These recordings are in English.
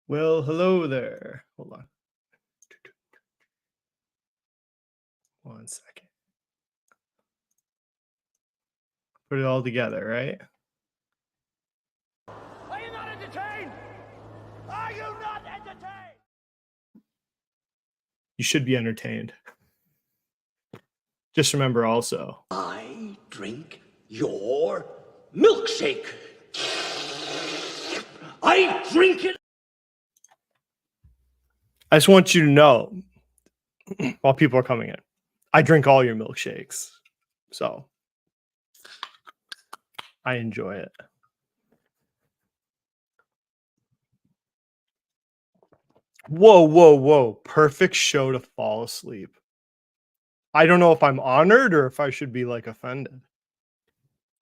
Well, hello there. Hold on. One second. Put it all together, right? Are you not entertained? Are you not entertained? You should be entertained. Just remember also, I drink your milkshake. I drink it. I just want you to know while people are coming in, I drink all your milkshakes. So I enjoy it. Whoa, whoa, whoa. Perfect show to fall asleep. I don't know if I'm honored or if I should be like offended.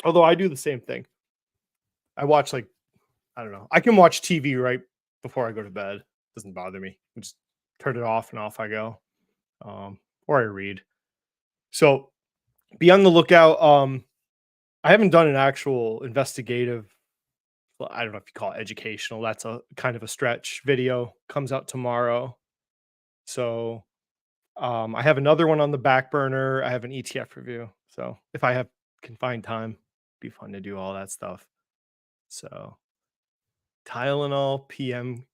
Although I do the same thing. I watch I don't know. I can watch TV right before I go to bed. Doesn't bother me. I just turn it off and off I go. Or I read. So be on the lookout. I haven't done an actual investigative, well, I don't know if you call it educational. That's a kind of a stretch video. Comes out tomorrow. So I have another one on the back burner. I have an ETF review. So if I can find time, be fun to do all that stuff. So Tylenol PM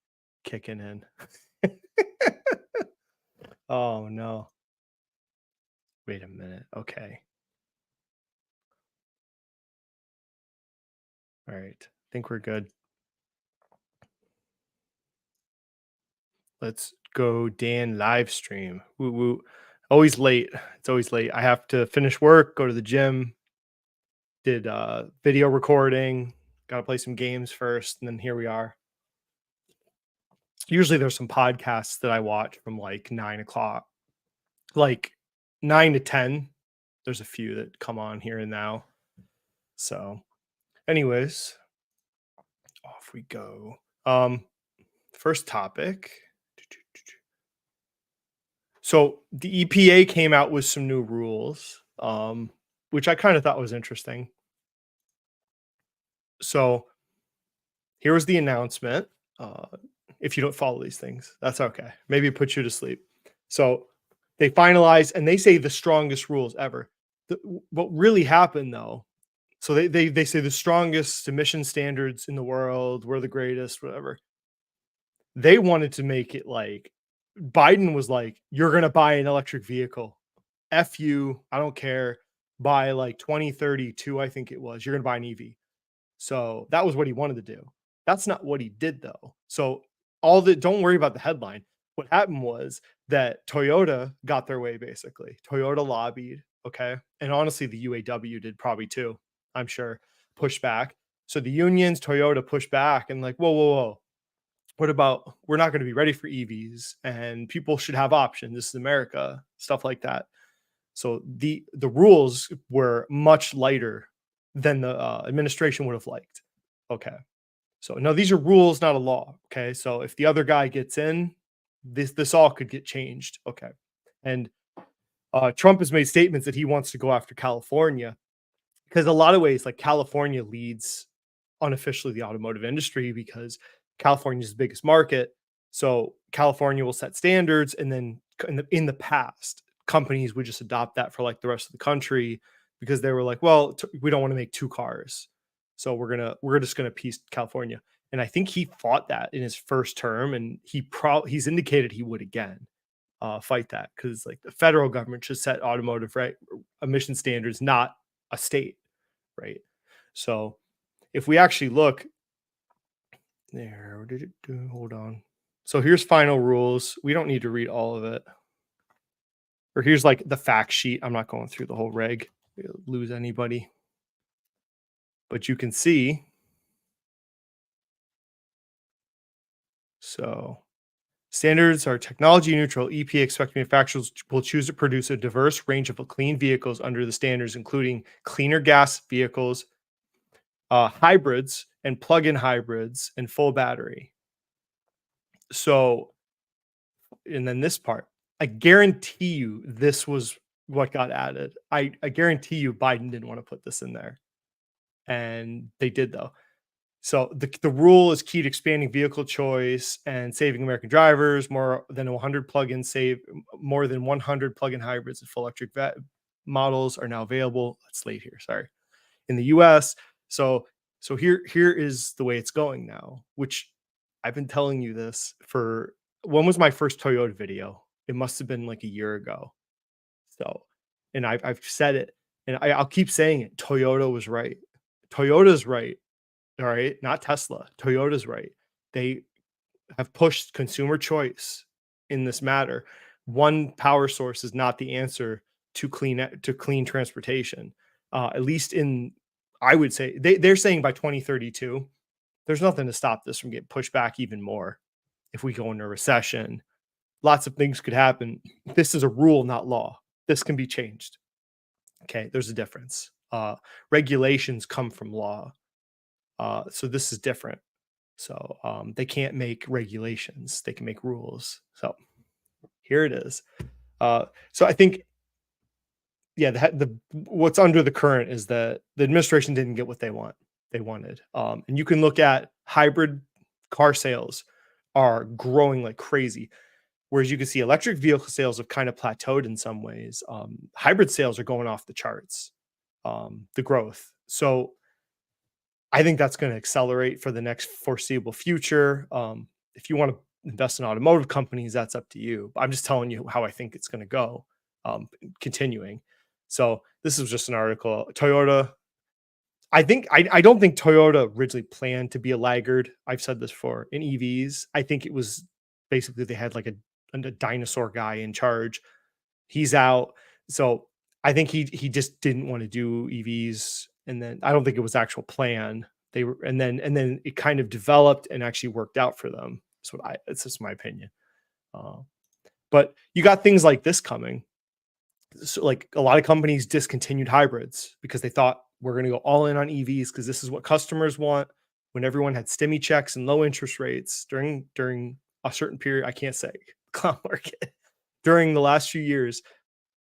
kicking in. Oh no. Wait a minute. Okay. All right. I think we're good. Let's go Dan live stream. Woo woo. Always late. It's always late. I have to finish work, go to the gym, did video recording, gotta play some games first, and then here we are. Usually there's some podcasts that I watch from like 9 o'clock, like 9 to 10. There's a few that come on here and now. So, anyways, off we go. First topic. So the EPA came out with some new rules, which I kind of thought was interesting. So here was the announcement. If you don't follow these things, that's okay. Maybe it puts you to sleep. So they finalized and they say the strongest rules ever. What really happened though, so they say the strongest emission standards in the world, we're the greatest, whatever. They wanted to make it like Biden was like, you're going to buy an electric vehicle. F you, I don't care. By like 2032, I think it was, you're going to buy an EV. So that was what he wanted to do. That's not what he did though. So don't worry about the headline. What happened was that Toyota got their way basically. Toyota lobbied, okay? And honestly, the UAW did probably too, I'm sure, push back. So the unions, Toyota pushed back and like, whoa, whoa, whoa. What about we're not going to be ready for EVs and people should have options. This is America, stuff like that. So the rules were much lighter than the administration would have liked. Okay. So no, these are rules, not a law. Okay. So if the other guy gets in, this all could get changed. Okay. And Trump has made statements that he wants to go after California because a lot of ways, like California leads unofficially the automotive industry because California is the biggest market. So California will set standards, and then in the past, companies would just adopt that for like the rest of the country because they were like, well, we don't want to make two cars, so we're just gonna piece California. And I think he fought that in his first term, and he's indicated he would again fight that because like the federal government should set automotive emission standards, not a state, right? So if we actually look there, what did it do? Hold on. So here's final rules. We don't need to read all of it. Or here's like the fact sheet. I'm not going through the whole reg. We'll lose anybody. But you can see. So standards are technology neutral. EPA expects manufacturers will choose to produce a diverse range of clean vehicles under the standards, including cleaner gas vehicles, hybrids and plug-in hybrids, and full battery. So, and then this part, I guarantee you this was what got added. I guarantee you Biden didn't want to put this in there. And they did though. So the rule is key to expanding vehicle choice and saving American drivers. More than 100 plug-in hybrids and full electric models are now available. That's late here. Sorry, in the U.S. So here is the way it's going now. Which I've been telling you this for. When was my first Toyota video? It must have been like a year ago. So, and I've said it, and I'll keep saying it. Toyota was right. Toyota's right. All right, not Tesla. Toyota's right. They have pushed consumer choice in this matter. One power source is not the answer to clean transportation. At least in, I would say they're saying by 2032, there's nothing to stop this from getting pushed back even more. If we go into a recession, lots of things could happen. This is a rule, not law. This can be changed. Okay, there's a difference. Regulations come from law. So this is different. So they can't make regulations; they can make rules. So here it is. So I think, yeah, the what's under the current is that the administration didn't get what they wanted. And you can look at hybrid car sales are growing like crazy, whereas you can see electric vehicle sales have kind of plateaued in some ways. Hybrid sales are going off the charts. The growth. So I think that's going to accelerate for the next foreseeable future. If you want to invest in automotive companies, that's up to you. But I'm just telling you how I think it's going to go, continuing. So this is just an article. Toyota. I don't think Toyota originally planned to be a laggard. I've said this before in EVs. I think it was basically they had like a dinosaur guy in charge. He's out. So I think he just didn't want to do EVs, and then I don't think it was actual plan. They were, and then it kind of developed and actually worked out for them. It's just my opinion. Uh, but you got things like this coming. So like a lot of companies discontinued hybrids because they thought we're going to go all in on EVs because this is what customers want. When everyone had stimmy checks and low interest rates during a certain period, I can't say clown market during the last few years,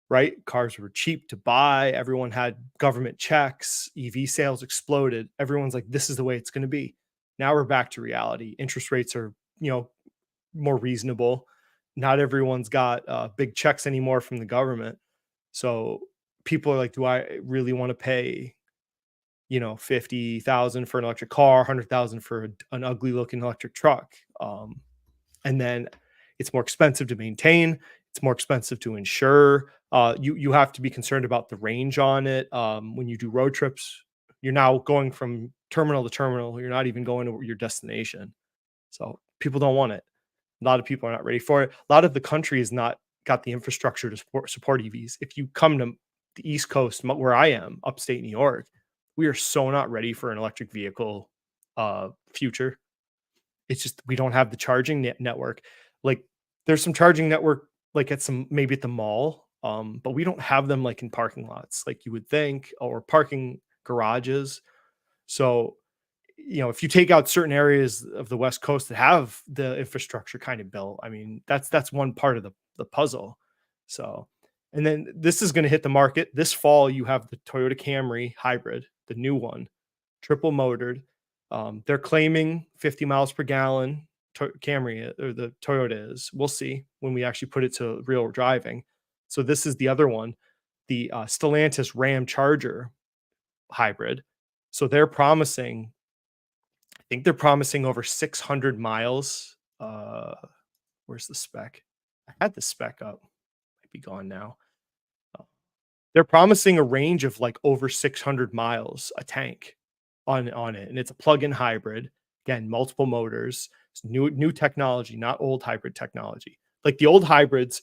right? Cars were cheap to buy. Everyone had government checks. EV sales exploded. Everyone's like, this is the way it's going to be. Now we're back to reality. Interest rates are, more reasonable. Not everyone's got big checks anymore from the government. So people are like, do I really want to pay, 50,000 for an electric car, 100,000 for an ugly looking electric truck? And then it's more expensive to maintain. It's more expensive to insure. You have to be concerned about the range on it. When you do road trips, you're now going from terminal to terminal. You're not even going to your destination. So people don't want it. A lot of people are not ready for it. A lot of the country has not got the infrastructure to support EVs. If you come to the East Coast, where I am, upstate New York, we are so not ready for an electric vehicle future. It's just we don't have the charging network. Like there's some charging network like maybe at the mall, but we don't have them like in parking lots like you would think, or parking garages. So if you take out certain areas of the West Coast that have the infrastructure kind of built, I mean that's one part of the puzzle. So, and then this is going to hit the market this fall. You have the Toyota Camry hybrid, the new one, triple motored. They're claiming 50 miles per gallon. Camry or the Toyota is. We'll see when we actually put it to real driving. So this is the other one, the Stellantis Ram Charger hybrid. So they're promising. I think they're promising over 600 miles. Where's the spec? I had the spec up. Might be gone now. They're promising a range of like over 600 miles a tank on it, and it's a plug-in hybrid. Again, multiple motors. It's new technology, not old hybrid technology. Like the old hybrids,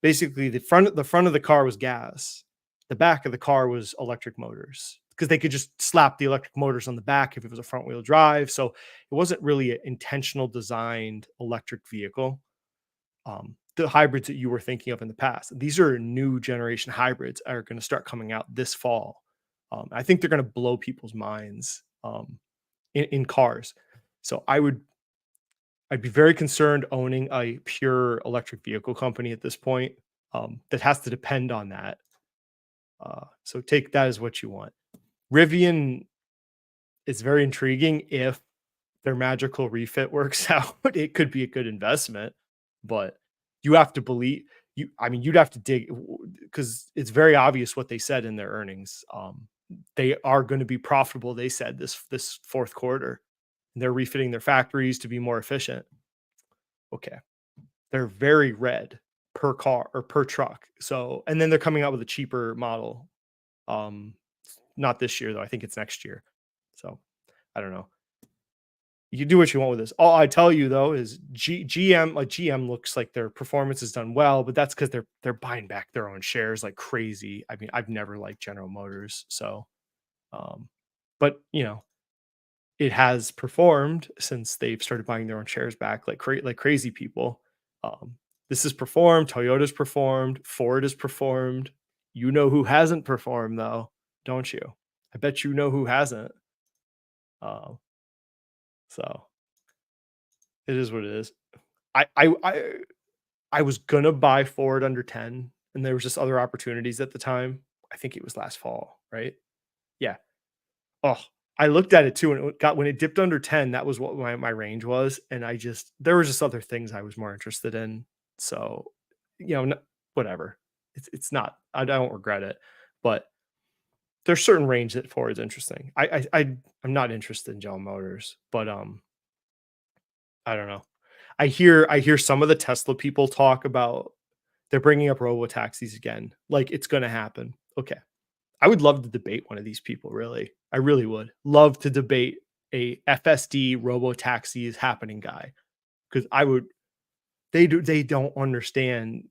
basically the front of the car was gas. The back of the car was electric motors because they could just slap the electric motors on the back if it was a front wheel drive. So it wasn't really an intentional designed electric vehicle. The hybrids that you were thinking of in the past, these are new generation hybrids are going to start coming out this fall. I think they're going to blow people's minds in cars. So I'd be very concerned owning a pure electric vehicle company at this point that has to depend on that. So take that as what you want. Rivian it's very intriguing. If their magical refit works out, it could be a good investment, but you have to believe I mean, you'd have to dig because it's very obvious what they said in their earnings. They are going to be profitable, they said this fourth quarter. They're refitting their factories to be more efficient. Okay. They're very red per car or per truck. So, and then they're coming out with a cheaper model. Um, not this year though. I think it's next year. So, I don't know. You can do what you want with this. All I tell you though is GM looks like their performance has done well, but that's because they're buying back their own shares like crazy. I mean, I've never liked General Motors, so um, but it has performed since they've started buying their own shares back like crazy people. Um, this has performed. Toyota's performed. Ford has performed. You know who hasn't performed though, don't you? I bet you know who hasn't. Um, so it is what it is. I I I I was gonna buy Ford under 10, and there was just other opportunities at the time. I think it was last fall, right? Yeah. Oh, I looked at it too, and when it dipped under 10, that was what my range was, and there was just other things I was more interested in. So, whatever. It's not. I don't regret it, but there's certain range that Ford is interesting. I'm not interested in General Motors, but I don't know. I hear some of the Tesla people talk about they're bringing up robo taxis again, like it's going to happen. Okay, I would love to debate one of these people. Really, I really would love to debate a FSD robo taxi is happening guy because I would. They don't understand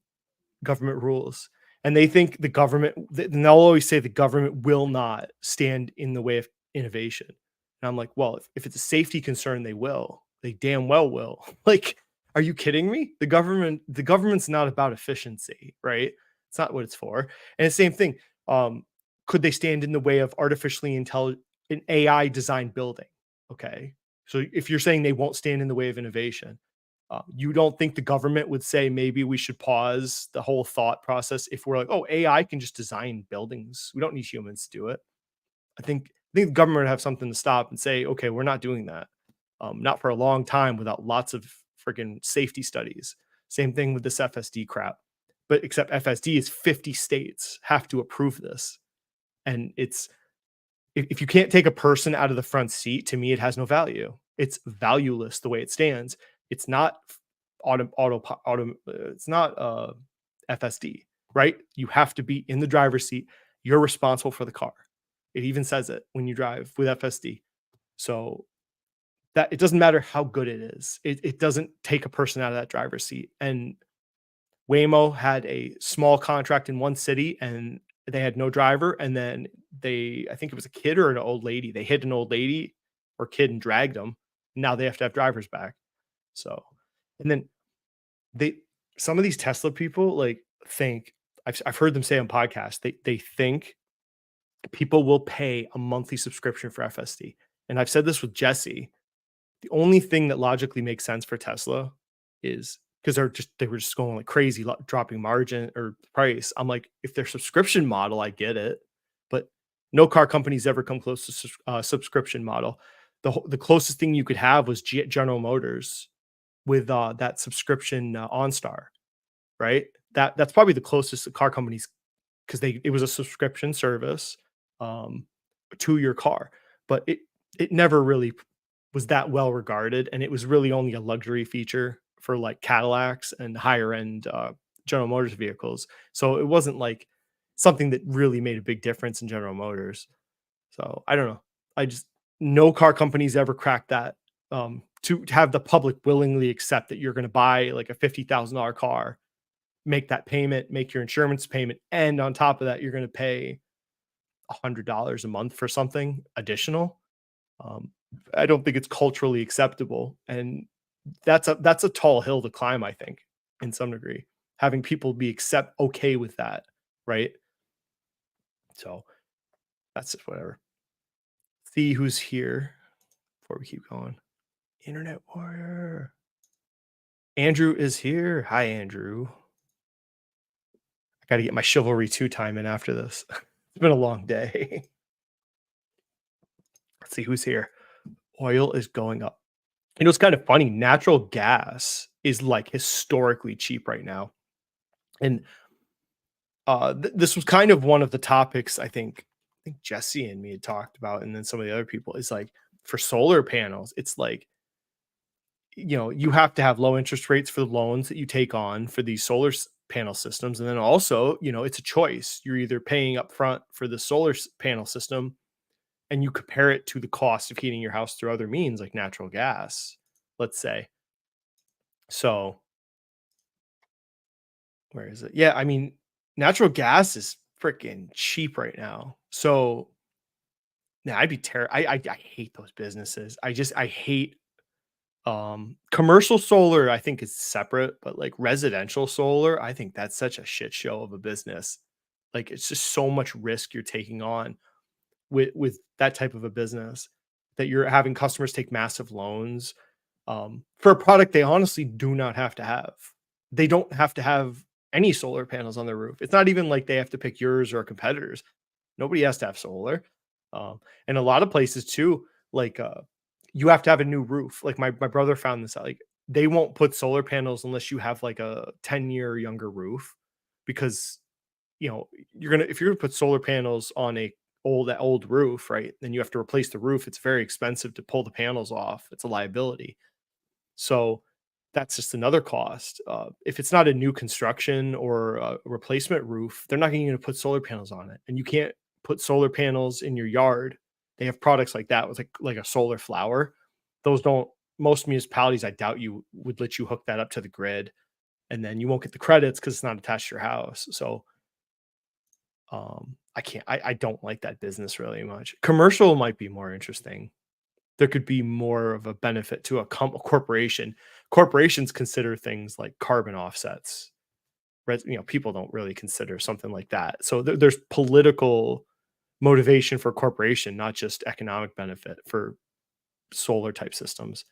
government rules, and they think the government. And they'll always say the government will not stand in the way of innovation. And I'm like, well, if it's a safety concern, they will. They damn well will. Like, are you kidding me? The government's not about efficiency, right? It's not what it's for. And the same thing. Um, could they stand in the way of artificially intelligent, an AI designed building? Okay. So if you're saying they won't stand in the way of innovation, you don't think the government would say maybe we should pause the whole thought process if we're like, oh, AI can just design buildings. We don't need humans to do it. I think the government would have something to stop and say, okay, we're not doing that. Not for a long time without lots of freaking safety studies. Same thing with this FSD crap. But except FSD is 50 states have to approve this. And it's if you can't take a person out of the front seat, to me, it has no value. It's valueless the way it stands. It's not it's not FSD, right? You have to be in the driver's seat. You're responsible for the car. It even says it when you drive with FSD. So that it doesn't matter how good it is. It doesn't take a person out of that driver's seat. And Waymo had a small contract in one city and they had no driver. And then I think it was a kid or an old lady. They hit an old lady or kid and dragged them. Now they have to have drivers back. So, and then they, some of these Tesla people like think, I've heard them say on podcasts, they think people will pay a monthly subscription for FSD. And I've said this with Jesse. The only thing that logically makes sense for Tesla is because they were just going like crazy, dropping margin or price. I'm like, if their subscription model, I get it, but no car company's ever come close to subscription model. The closest thing you could have was General Motors with that subscription OnStar, right? That's probably the closest the car companies because it was a subscription service um, to your car, but it never really was that well regarded, and it was really only a luxury feature for like Cadillacs and higher end General Motors vehicles. So it wasn't like something that really made a big difference in General Motors. So I don't know. I just no car companies ever cracked that to have the public willingly accept that you're going to buy like a $50,000 car, make that payment, make your insurance payment, and on top of that, you're going to pay $100 a month for something additional. Um, I don't think it's culturally acceptable, and that's a tall hill to climb. I think, in some degree, having people be okay with that, right? So that's just whatever. See who's here before we keep going. Internet warrior. Andrew is here. Hi, Andrew. I got to get my chivalry 2 time in after this. It's been a long day. Let's see who's here. Oil is going up. It's kind of funny. Natural gas is like historically cheap right now. And this was kind of one of the topics I think Jesse and me had talked about, and then some of the other people is like for solar panels, it's like you have to have low interest rates for the loans that you take on for these panel systems, and then also it's a choice. You're either paying up front for the panel system, and you compare it to the cost of heating your house through other means like natural gas, let's say. So where is it? Yeah, I mean, natural gas is freaking cheap right now. So yeah, I'd be terrified. I hate those businesses. I hate commercial solar. I think is separate, but like residential solar, I think that's such a shit show of a business. Like it's just so much risk you're taking on with that type of a business, that you're having customers take massive loans for a product they honestly do not have to have. They don't have to have any solar panels on their roof. It's not even like they have to pick yours or a competitor's. Nobody has to have solar. And a lot of places too, like you have to have a new roof. Like my brother found this out. Like they won't put solar panels unless you have like a 10-year younger roof, because if you're gonna put solar panels on a old roof, right? Then you have to replace the roof. It's very expensive to pull the panels off. It's a liability. So that's just another cost. If it's not a new construction or a replacement roof, they're not going to put solar panels on it, and you can't put solar panels in your yard. They have products like that with like a solar flower. Those don't. Most municipalities, I doubt you would let you hook that up to the grid, and then you won't get the credits because it's not attached to your house. So I can't. I don't like that business really much. Commercial might be more interesting. There could be more of a benefit to a corporation. Corporations consider things like carbon offsets. People don't really consider something like that. So there's political motivation for corporation, not just economic benefit for solar type systems.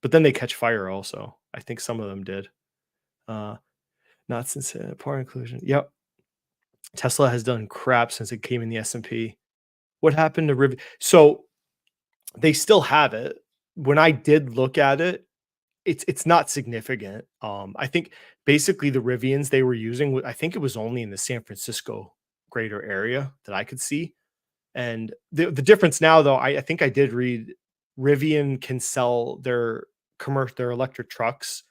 But then they catch fire also. I think some of them did. Uh, Not since poor inclusion. Yep. Tesla has done crap since it came in the S&P. What happened to So they still have it. When I did look at it, it's not significant. I think basically the Rivians they were using, I think it was only in the San Francisco greater area that I could see. And the difference now, though, I think I did read Rivian can sell their electric trucks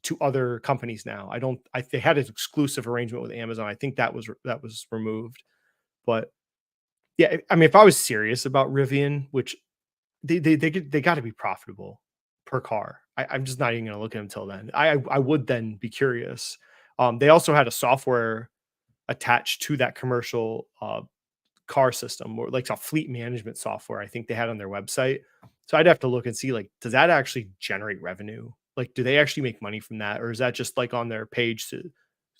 to other companies now. They had an exclusive arrangement with Amazon. I think that was removed. But yeah, I mean, if I was serious about Rivian, which they got to be profitable per car. I'm just not even going to look at them until then. I would then be curious. They also had a software attached to that commercial car system, or like a fleet management software. I think they had on their website. So I'd have to look and see, like, does that actually generate revenue? Like, do they actually make money from that, or is that just like on their page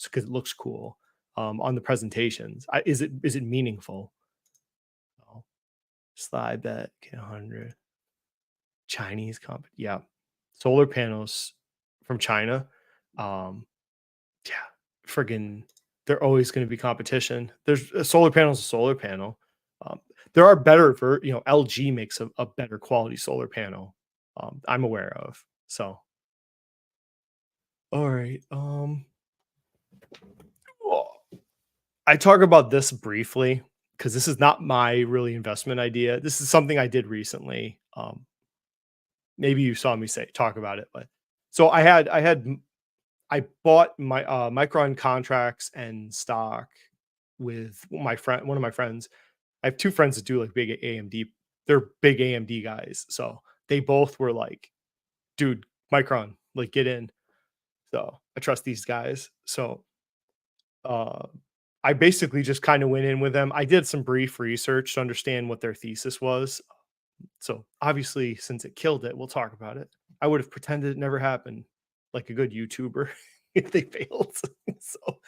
because it looks cool on the presentations? Is it meaningful? Oh, slide bet get 100. Chinese company. Yeah. Solar panels from China. Um, yeah, friggin' they're always going to be competition. There's a solar panel is a solar panel. There are better LG makes a better quality solar panel. I'm aware of. So, all right. Well, I talk about this briefly because this is not my really investment idea. This is something I did recently. Maybe you saw me talk about it, but so I bought my Micron contracts and stock with one of my friends. I have two friends that do like big AMD. They're big AMD guys. So they both were like, dude, Micron, like get in. So I trust these guys. So uh I basically just kind of went in with them. I did some brief research to understand what their thesis was. So obviously, since it killed it, we'll talk about it. I would have pretended it never happened, like a good YouTuber, if they failed. So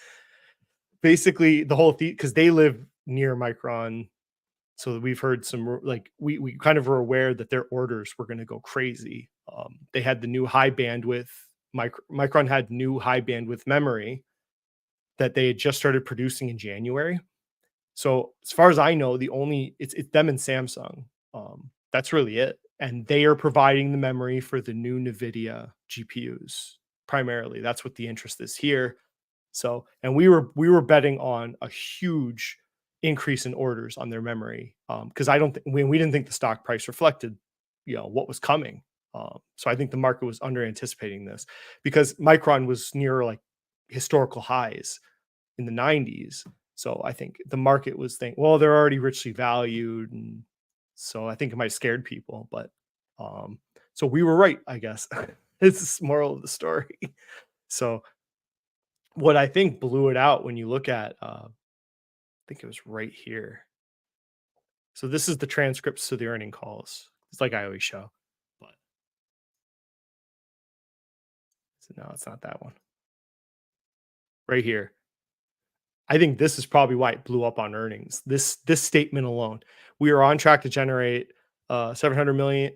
basically, the whole because they live near Micron, so we've heard like we kind of were aware that their orders were going to go crazy. They had the new high bandwidth. Micron had new high bandwidth memory that they had just started producing in January. So as far as I know, it's them and Samsung. That's really it. And they are providing the memory for the new NVIDIA GPUs primarily. That's what the interest is here. So, and we were betting on a huge increase in orders on their memory, because I don't think we didn't think the stock price reflected, what was coming. So I think the market was under anticipating this because Micron was near like historical highs in the 90s. So I think the market was thinking, well, they're already richly valued, and so I think it might have scared people. But so we were right, I guess. It's the moral of the story. So what I think blew it out when you look at, I think it was right here. So this is the transcripts to the earning calls. It's like I always show, but so no, it's not that one. Right here. I think this is probably why it blew up on earnings. This statement alone, we are on track to generate 700 million,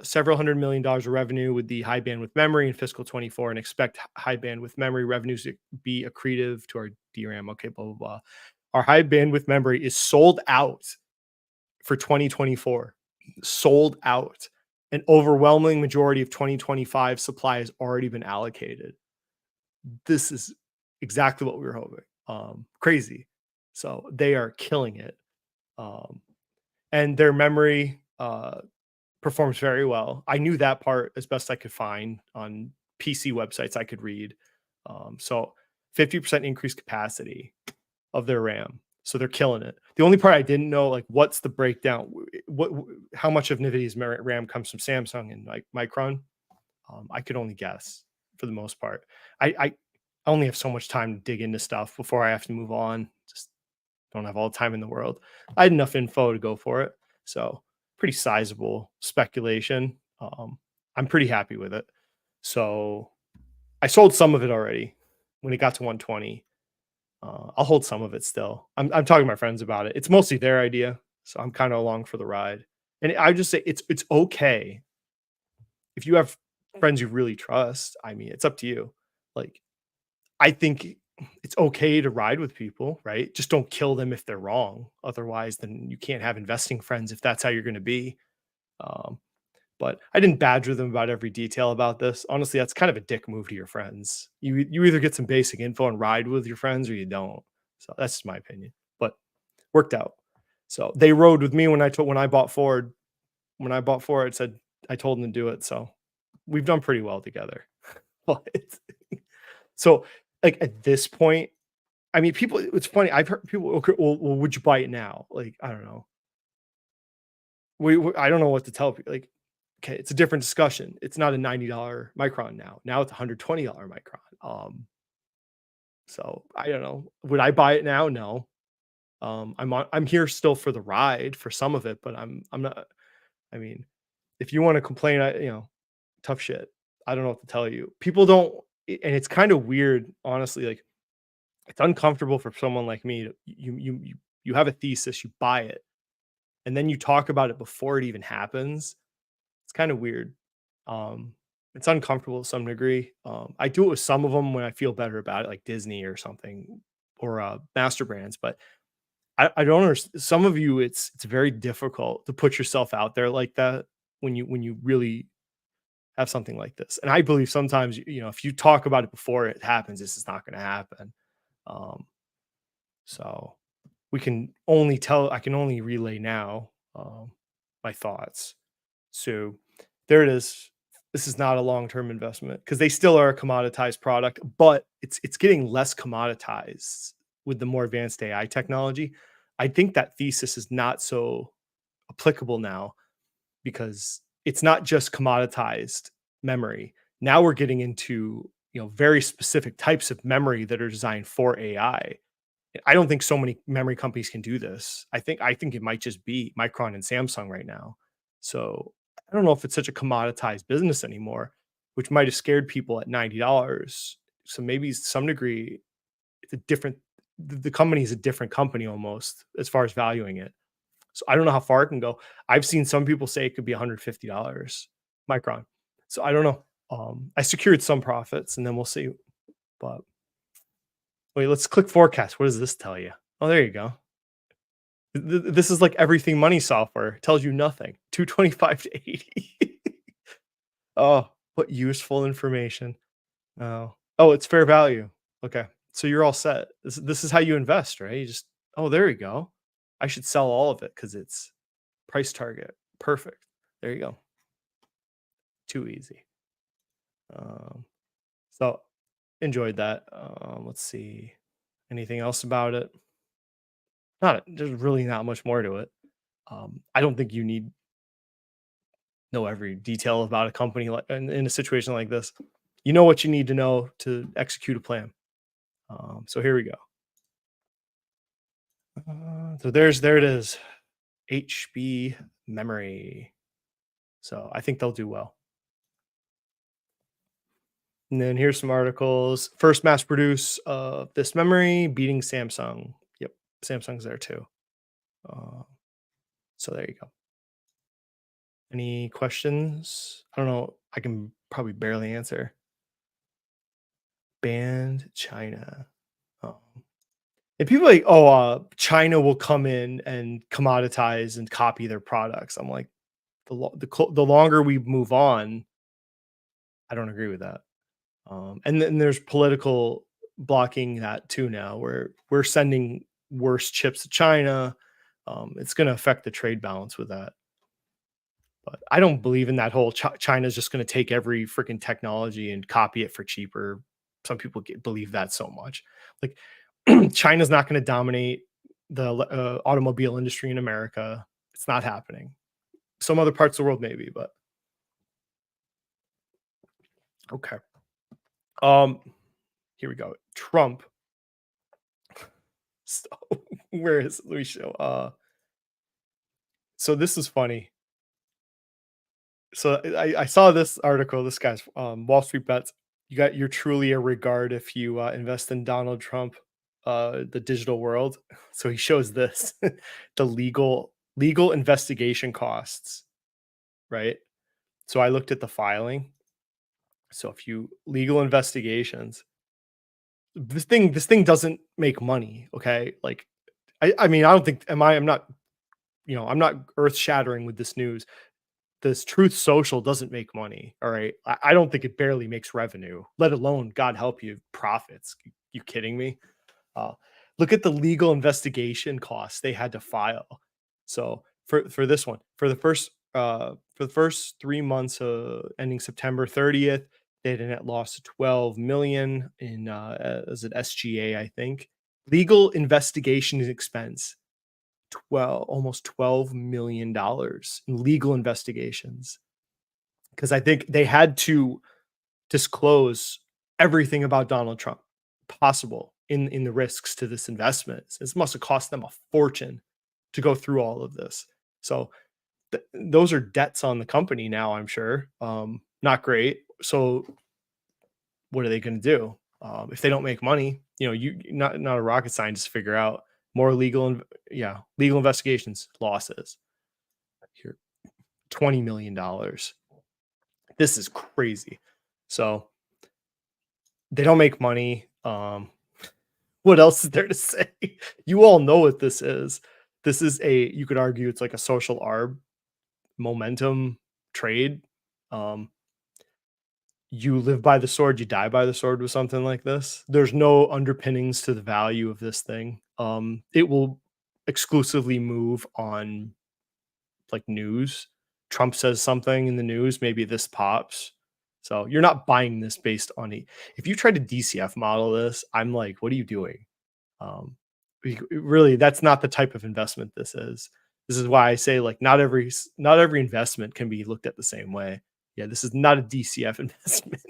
several $100 million of revenue with the high bandwidth memory in fiscal 24, and expect high bandwidth memory revenues to be accretive to our DRAM. Okay, blah blah blah. Our high bandwidth memory is sold out for 2024. Sold out. An overwhelming majority of 2025 supply has already been allocated. This is exactly what we were hoping. Crazy. So they are killing it. Um, and their memory performs very well. I knew that part as best I could find on PC websites I could read. So 50% increased capacity of their RAM. So they're killing it. The only part I didn't know, like, what's the breakdown? How much of NVIDIA's RAM comes from Samsung and like Micron? I could only guess for the most part. I only have so much time to dig into stuff before I have to move on. Just don't have all the time in the world. I had enough info to go for it. So pretty sizable speculation. I'm pretty happy with it. So I sold some of it already when it got to 120. I'll hold some of it still. I'm talking to my friends about it. It's mostly their idea, so I'm kind of along for the ride. And I just say it's okay if you have friends you really trust. I mean, it's up to you. Like, I think it's okay to ride with people, right? Just don't kill them if they're wrong. Otherwise, then you can't have investing friends if that's how you're going to be. Um, but I didn't badger them about every detail about this. Honestly, that's kind of a dick move to your friends. You either get some basic info and ride with your friends, or you don't. So that's just my opinion. But worked out. So they rode with me when I bought Ford. When I bought Ford, said I told them to do it. So we've done pretty well together. But so like at this point, I mean, people. It's funny. I've heard people. Okay, well, would you buy it now? Like, I don't know. I don't know what to tell people. Like, okay, it's a different discussion. It's not a $90 Micron now. Now it's a $120 Micron. So I don't know. Would I buy it now? No. I'm here still for the ride for some of it, but I'm not. I mean, if you want to complain, tough shit. I don't know what to tell you. People don't, and it's kind of weird, honestly. Like, it's uncomfortable for someone like me. You have a thesis, you buy it, and then you talk about it before it even happens. It's kind of weird. Um, it's uncomfortable to some degree. I do it with some of them when I feel better about it, like Disney or something, or master brands. But I don't understand. Some of you, it's very difficult to put yourself out there like that when you really have something like this. And I believe sometimes, if you talk about it before it happens, this is not going to happen. Um, so I can only relay now my thoughts. So there it is. This is not a long-term investment because they still are a commoditized product, but it's getting less commoditized with the more advanced AI technology. I think that thesis is not so applicable now because it's not just commoditized memory. Now we're getting into, very specific types of memory that are designed for AI. I don't think so many memory companies can do this. I think it might just be Micron and Samsung right now. So I don't know if it's such a commoditized business anymore, which might have scared people at $90. So maybe some degree it's a different the company is a different company almost as far as valuing it. So I don't know how far it can go. I've seen some people say it could be $150 Micron. So I don't know. I secured some profits and then we'll see. But wait, let's click forecast. What does this tell you? Oh, there you go. This is like everything money software. It tells you nothing. 225 to 80. Oh, what useful information. Oh. Oh, it's fair value. Okay. So you're all set. This is how you invest, right? You just, oh, there you go. I should sell all of it because it's price target. Perfect. There you go. Too easy. Um, so enjoyed that. Let's see. Anything else about it? Not there's really not much more to it. I don't think you need know every detail about a company like in a situation like this. You know what you need to know to execute a plan. So here we go. So there it is. HB memory. So I think they'll do well. And then here's some articles. First mass produce this memory beating Samsung. Yep, Samsung's there too. Uh, so there you go. Any questions? I don't know. I can probably barely answer. Banned China. Um, and people are like, oh, China will come in and commoditize and copy their products. I'm like, the longer we move on, I don't agree with that. And then there's political blocking that too now, where we're sending worse chips to China. It's going to affect the trade balance with that. But I don't believe in that whole China's just going to take every freaking technology and copy it for cheaper. Some people believe that so much. Like China's not going to dominate the automobile industry in America. It's not happening. Some other parts of the world maybe, but okay. Um, Here we go. Trump. So where is it? Let me show. So this is funny. So I saw this article. This guy's Wall Street Bets. You're truly a regard if you invest in Donald Trump, the digital world. So he shows this the legal investigation costs, right? So I looked at the filing. So if you legal investigations, this thing doesn't make money. Okay, like I mean I don't think I'm not I'm not earth shattering with this news. This Truth Social doesn't make money. All right. I don't think it barely makes revenue, let alone, God help you, profits. You kidding me? Uh, Look at the legal investigation costs they had to file. So for this one, for the first 3 months ending September 30th, they had a net loss of 12 million in as an SGA, I think. Legal investigation expense 12 almost $12 million in legal investigations because I think they had to disclose everything about Donald Trump possible in the risks to this investment. This must have cost them a fortune to go through all of this. So those are debts on the company now, I'm sure. Not great. So what are they going to do if they don't make money? You not a rocket scientist to figure out more legal investigations losses here. $20 million. This is crazy. So they don't make money. What else is there to say? You all know what this is. This is you could argue it's like a social arb momentum trade. You live by the sword, you die by the sword with something like this. There's no underpinnings to the value of this thing. It will exclusively move on like news. Trump says something in the news, maybe this pops. So you're not buying this based on if you try to DCF model this, I'm like, what are you doing? Really, that's not the type of investment this is. This is why I say like not every investment can be looked at the same way. Yeah, this is not a DCF investment.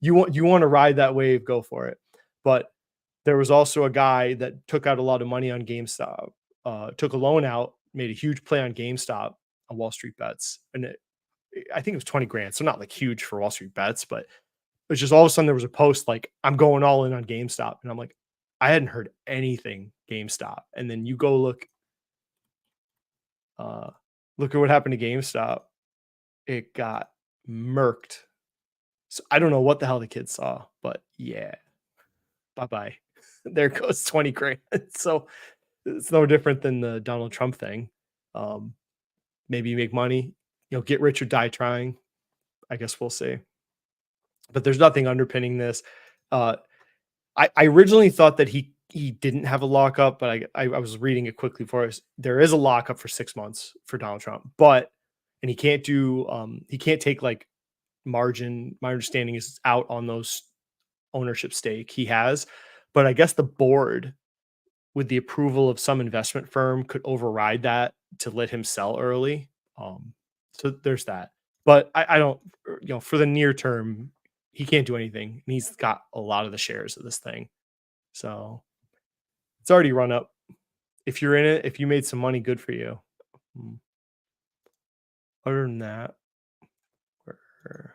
You want to ride that wave, go for it. But there was also a guy that took out a lot of money on GameStop, took a loan out, made a huge play on GameStop on Wall Street Bets, and I think it was 20 grand, so not like huge for Wall Street Bets, but it's just all of a sudden there was a post like I'm going all in on GameStop, and I'm like, I hadn't heard anything GameStop, and then you go look at what happened to GameStop. It got murked. So I don't know what the hell the kids saw, but yeah, bye bye. There goes 20 grand. So It's no different than the Donald Trump thing. Um, maybe you make money, get rich or die trying. I guess we'll see. But there's nothing underpinning this. Uh, I originally thought that he didn't have a lockup, but I was reading it quickly for us. There is a lockup for 6 months for Donald Trump, but and he can't take like margin. My understanding is out on those ownership stake he has, but I guess the board, with the approval of some investment firm, could override that to let him sell early. Um, so there's that. But I don't, for the near term, he can't do anything. And he's got a lot of the shares of this thing. So it's already run up. If you're in it, if you made some money, good for you. Mm. Other than that, where-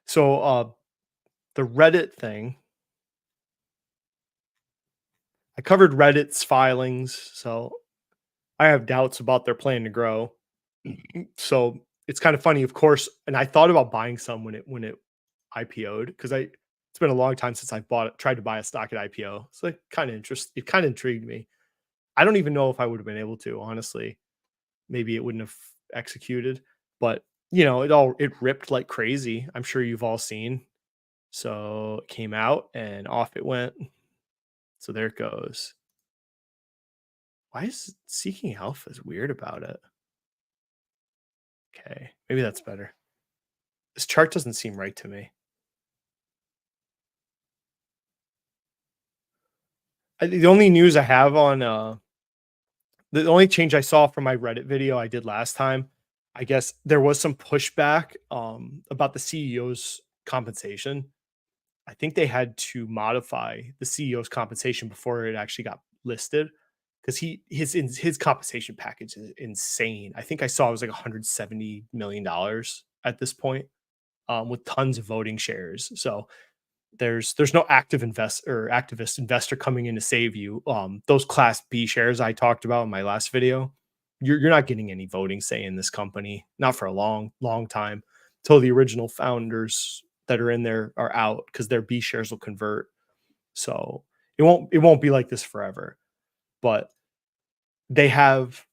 so the Reddit thing, I covered Reddit's filings, so I have doubts about their plan to grow. So it's kind of funny, of course. And I thought about buying some when it IPO'd, because it's been a long time since I tried to buy a stock at IPO. So it kind of intrigued me. I don't even know if I would have been able to, honestly. Maybe it wouldn't have executed, but it ripped like crazy. I'm sure you've all seen. So it came out and off it went. So there it goes. Why is Seeking Alpha is weird about it? Okay, maybe that's better. This chart doesn't seem right to me. The only news I have on the only change I saw from my Reddit video I did last time, I guess there was some pushback about the CEO's compensation. I think they had to modify the CEO's compensation before it actually got listed, because his compensation package is insane. I think I saw it was like $170 million at this point, with tons of voting shares. So there's no activist investor coming in to save you. Those Class B shares I talked about in my last video, you're not getting any voting say in this company, not for a long time, till the original founders that are in there are out, because their B shares will convert. So it won't be like this forever. But they have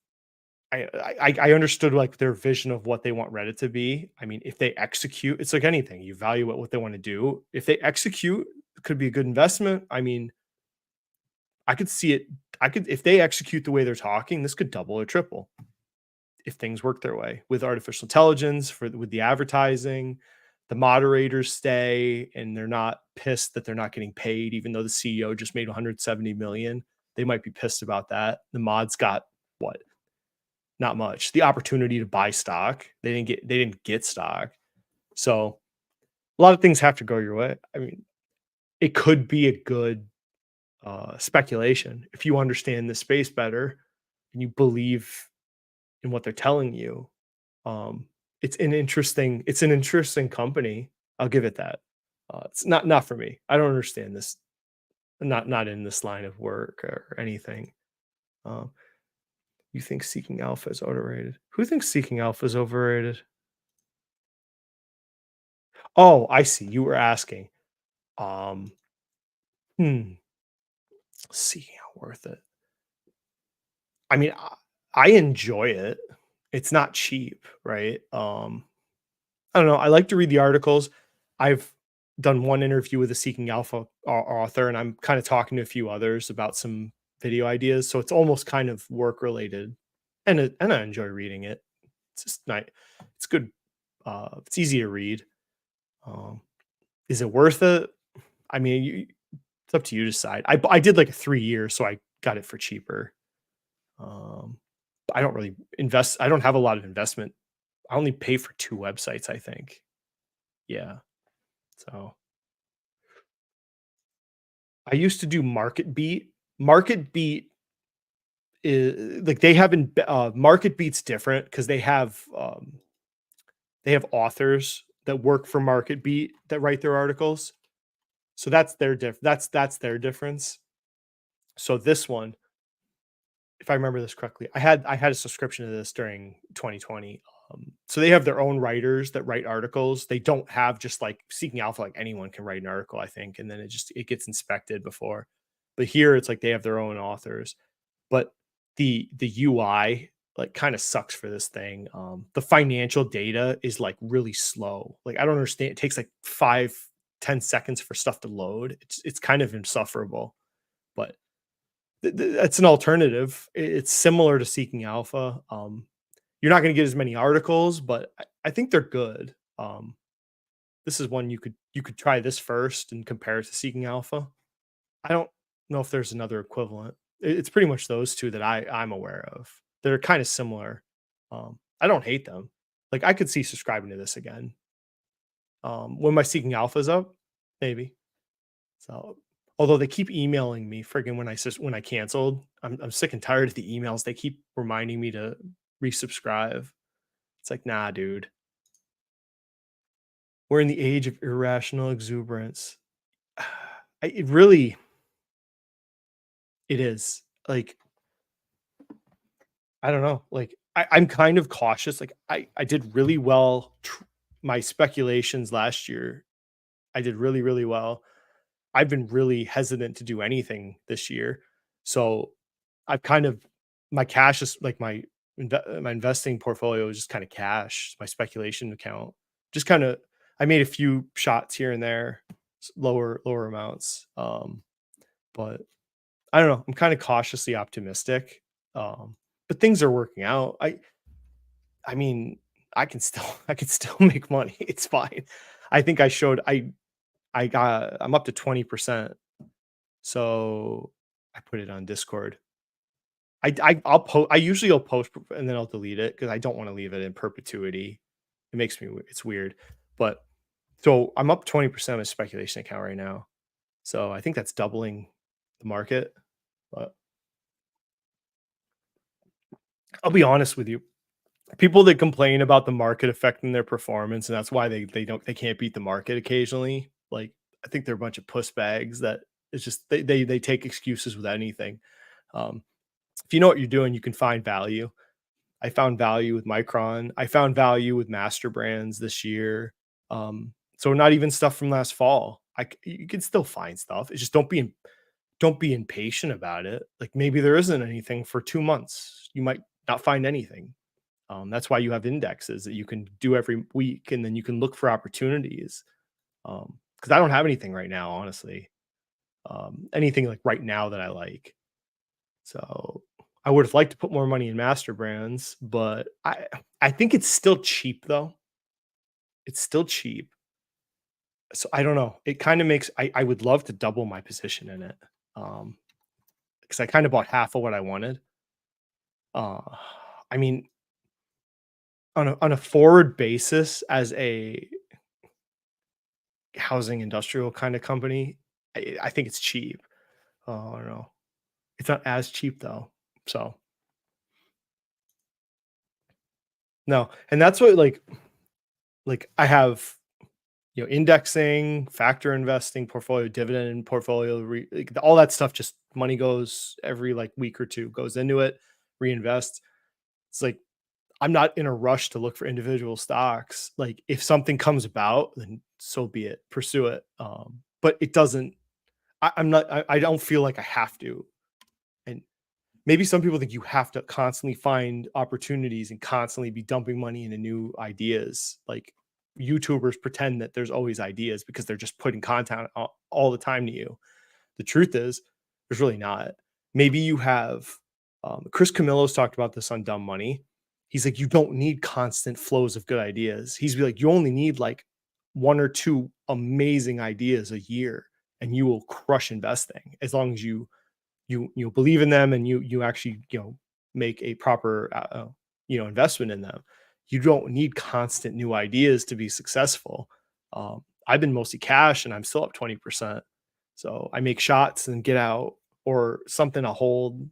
I understood like their vision of what they want Reddit to be. I mean, if they execute, it's like anything. You value what they want to do. If they execute, it could be a good investment. I mean, I could see it. If they execute the way they're talking, this could double or triple if things work their way with artificial intelligence, with the advertising, the moderators stay, and they're not pissed that they're not getting paid, even though the CEO just made 170 million. They might be pissed about that. The mods got what? Not much. The opportunity to buy stock, they didn't get stock. So a lot of things have to go your way. I mean, it could be a good speculation if you understand the space better and you believe in what they're telling you. Um, it's an interesting company. I'll give it that. It's not for me. I don't understand this. Not in this line of work or anything. Um, you think Seeking Alpha is overrated? Who thinks Seeking Alpha is overrated? Oh, I see. You were asking. Um, hmm, see how worth it. I mean, I enjoy it. It's not cheap, right? I don't know. I like to read the articles. I've done one interview with a Seeking Alpha author, and I'm kind of talking to a few others about some video ideas. So it's almost kind of work related, and I enjoy reading it. It's just nice. It's good. It's easy to read. Um, is it worth it? I mean, it's up to you to decide. I did like a 3 years, so I got it for cheaper. Um, I don't really invest. I don't have a lot of investment. I only pay for 2 websites, I think. Yeah. So I used to do Market Beat. Market Beat is like they haven't Market Beat's different because they have authors that work for Market Beat that write their articles. So that's their difference. So this one, if I remember this correctly, I had a subscription to this during 2020. So they have their own writers that write articles. They don't have just like Seeking Alpha, like anyone can write an article, I think, and then it gets inspected before. But here it's like they have their own authors. But the UI like kind of sucks for this thing. The financial data is like really slow. Like I don't understand. It takes like 5-10 seconds for stuff to load. It's kind of insufferable. But that's an alternative. It's similar to Seeking Alpha. You're not going to get as many articles, but I think they're good. This is one you could try this first and compare it to Seeking Alpha. I don't know if there's another equivalent. It's pretty much those two that I'm aware of. They're kind of similar. I don't hate them. Like I could see subscribing to this again. When my Seeking Alpha's up, maybe. So, although they keep emailing me friggin' when I canceled, I'm sick and tired of the emails. They keep reminding me to resubscribe. It's like, nah, dude. We're in the age of irrational exuberance. It really it is. Like, I don't know. Like, I'm kind of cautious. Like, I did really well. My speculations last year, I did really, really well. I've been really hesitant to do anything this year. So I've kind of my cash is like my investing portfolio is just kind of cash. My speculation account just kind of I made a few shots here and there, lower amounts. But I don't know. I'm kind of cautiously optimistic. Um, but things are working out. I mean, I can still I can still make money. It's fine. I think I showed I'm up to 20%. So I put it on Discord. I'll post. I usually will post and then I'll delete it because I don't want to leave it in perpetuity. It makes me it's weird. But so I'm up 20% of my speculation account right now. So I think that's doubling the market. But I'll be honest with you. People that complain about the market affecting their performance and that's why they can't beat the market occasionally. Like I think they're a bunch of puss bags that it's just they take excuses with anything. Um, if you know what you're doing, you can find value. I found value with Micron. I found value with master brands this year. So not even stuff from last fall. You can still find stuff. It's just don't be impatient about it. Like maybe there isn't anything for 2 months. You might not find anything. That's why you have indexes that you can do every week, and then you can look for opportunities. Because I don't have anything right now, honestly. Anything like right now that I like. So I would have liked to put more money in master brands, but I think it's still cheap though. It's still cheap. So I don't know. It kind of makes I would love to double my position in it. Because I kind of bought half of what I wanted. Uh I mean, on a forward basis as a housing industrial kind of company, I think it's cheap. I don't know. It's not as cheap though. So no, and that's what like I have indexing, factor investing, portfolio dividend, portfolio like, all that stuff. Just money goes every like week or two goes into it, reinvest. It's like I'm not in a rush to look for individual stocks. Like if something comes about, then so be it, pursue it. But it doesn't. I'm not. I don't feel like I have to. And maybe some people think you have to constantly find opportunities and constantly be dumping money into new ideas. Like YouTubers pretend that there's always ideas because they're just putting content all the time to you. The truth is, there's really not. Maybe you have Chris Camillo's talked about this on Dumb Money. He's like, you don't need constant flows of good ideas. He's like, you only need like one or two amazing ideas a year, and you will crush investing as long as you believe in them and you actually make a proper investment in them. You don't need constant new ideas to be successful. I've been mostly cash and I'm still up 20%. So I make shots and get out or something to hold,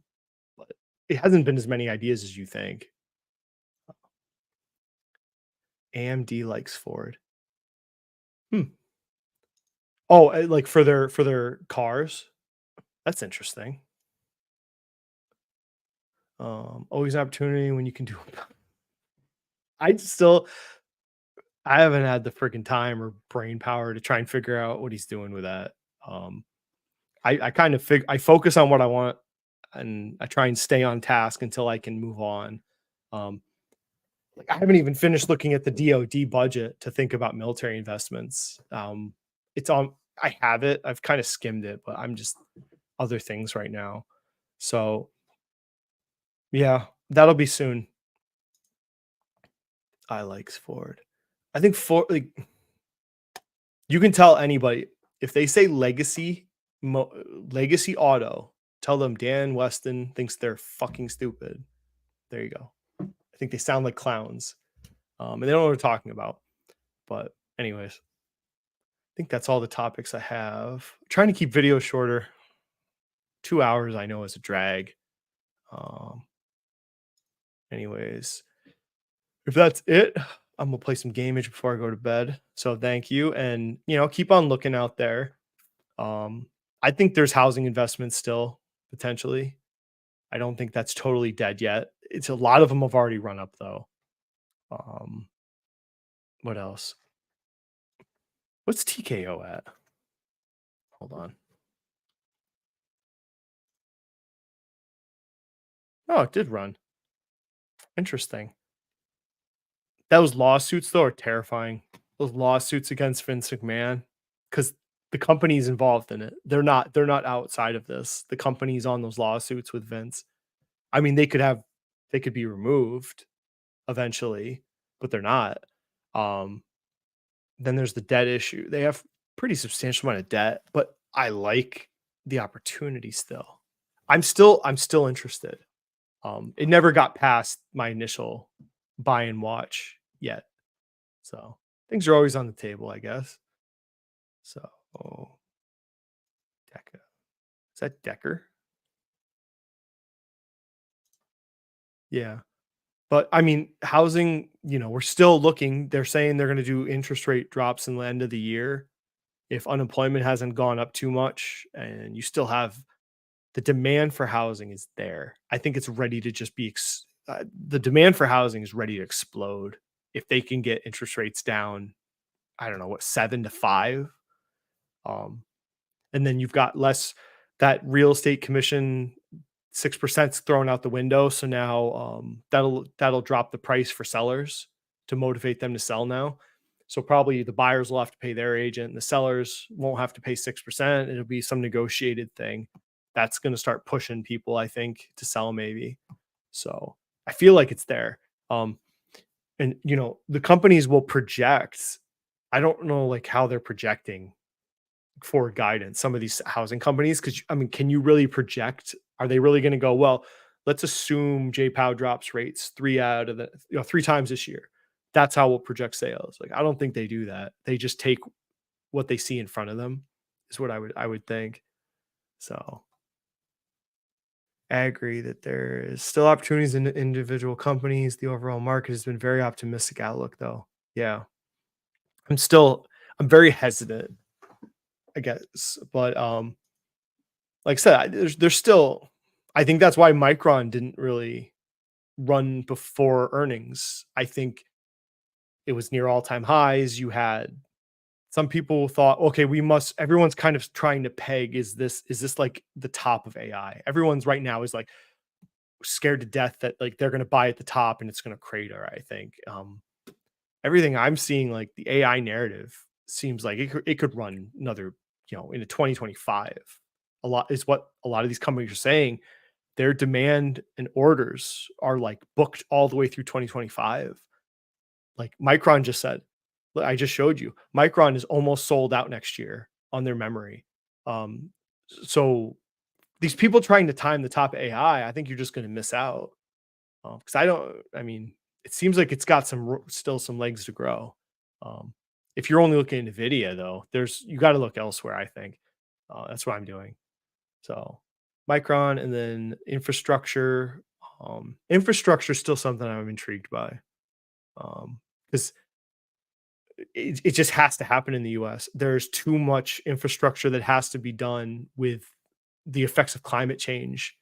but it hasn't been as many ideas as you think. AMD likes Ford. Hmm. Oh, like for their cars. That's interesting. Always an opportunity when you can do I still I haven't had the freaking time or brain power to try and figure out what he's doing with that. Um, I kind of I focus on what I want and I try and stay on task until I can move on. Um, like I haven't even finished looking at the DoD budget to think about military investments. It's on. I have it. I've kind of skimmed it, but I'm just other things right now. So yeah, that'll be soon. I likes Ford. I think Ford like you can tell anybody if they say legacy auto, tell them Dan Weston thinks they're fucking stupid. There you go. I think they sound like clowns. And they don't know what we're talking about. But anyways, I think that's all the topics I have. Trying to keep videos shorter. 2 hours I know is a drag. Um, anyways, if that's it, I'm gonna play some gamage before I go to bed. So thank you, and keep on looking out there. Um, I think there's housing investments still potentially. I don't think that's totally dead yet. It's a lot of them have already run up though. Um, what else? What's TKO at? Hold on. Oh, it did run. Interesting. Those lawsuits though are terrifying. Those lawsuits against Vince McMahon, because the company's involved in it. They're not outside of this. The company's on those lawsuits with Vince. I mean, they could be removed eventually, but they're not. Um, then there's the debt issue. They have pretty substantial amount of debt, but I like the opportunity still. I'm still interested. It never got past my initial buy and watch yet. So things are always on the table, I guess. So Deca. Is that Decker? Yeah. But I mean, housing, we're still looking. They're saying they're going to do interest rate drops in the end of the year. If unemployment hasn't gone up too much and you still have the demand for housing is there. I think it's ready to just be the demand for housing is ready to explode if they can get interest rates down. I don't know what 7 to 5, um, and then you've got less that real estate commission 6% thrown out the window. So now that'll drop the price for sellers to motivate them to sell now. So probably the buyers will have to pay their agent, and the sellers won't have to pay 6%. It'll be some negotiated thing that's going to start pushing people, I think, to sell maybe. So I feel like it's there. And the companies will project. I don't know like how they're projecting forward guidance, some of these housing companies, because I mean, can you really project? Are they really going to go, well, let's assume JPOW drops rates three times this year. That's how we'll project sales. Like, I don't think they do that. They just take what they see in front of them, is what I would think. So I agree that there is still opportunities in individual companies. The overall market has been very optimistic outlook though. Yeah. I'm still I'm very hesitant, I guess. But like I said, there's still I think that's why Micron didn't really run before earnings. I think it was near all-time highs. You had some people thought, okay, everyone's kind of trying to peg, is this like the top of AI? Everyone's right now is like scared to death that like they're gonna buy at the top and it's gonna crater, I think. Everything I'm seeing, like the AI narrative seems like it could run another, into 2025. A lot is what a lot of these companies are saying. Their demand and orders are like booked all the way through 2025. Like Micron just said, I just showed you, Micron is almost sold out next year on their memory. Um, so these people trying to time the top AI, I think you're just going to miss out. Because I mean, it seems like it's got still some legs to grow. Um, if you're only looking at Nvidia, though, you got to look elsewhere. I think that's what I'm doing. So Micron and then infrastructure. Infrastructure is still something I'm intrigued by because it just has to happen in the US. There's too much infrastructure that has to be done with the effects of climate change.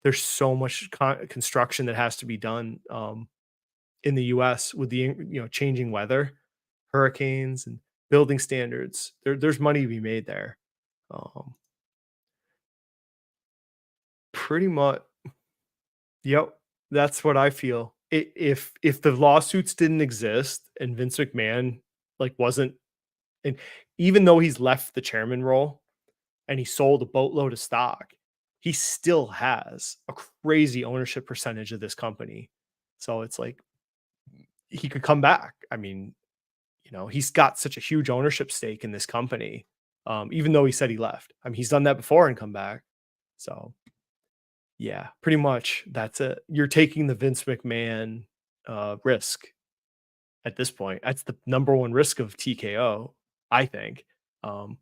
There's so much construction that has to be done. in the US with the changing weather, hurricanes and building standards. There's money to be made there. Um, Pretty much. Yep, that's what I feel. If the lawsuits didn't exist and Vince McMahon wasn't, and even though he's left the chairman role and he sold a boatload of stock, he still has a crazy ownership percentage of this company. So it's like he could come back. I mean, he's got such a huge ownership stake in this company. Even though he said he left. I mean, he's done that before and come back. So yeah, pretty much that's it. You're taking the Vince McMahon risk at this point. That's the number one risk of TKO, I think. Um,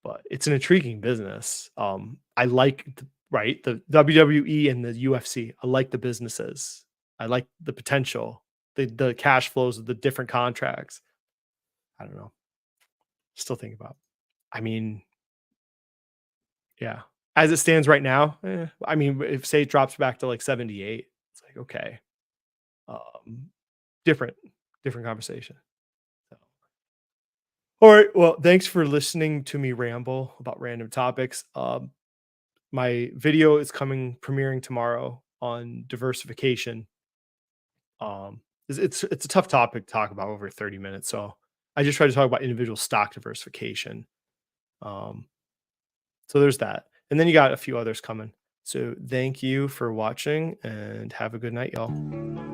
but it's an intriguing business. I like the WWE and the UFC. I like the businesses. I like the potential, the cash flows of the different contracts. I don't know. Still think about. I mean, yeah. As it stands right now, I mean, if say it drops back to like 78, it's like okay, um, different, different conversation. So, all right. Well, thanks for listening to me ramble about random topics. My video is premiering tomorrow on diversification. It's a tough topic to talk about over 30 minutes, so I just try to talk about individual stock diversification. Um, so there's that, and then you got a few others coming. So thank you for watching, and have a good night, y'all.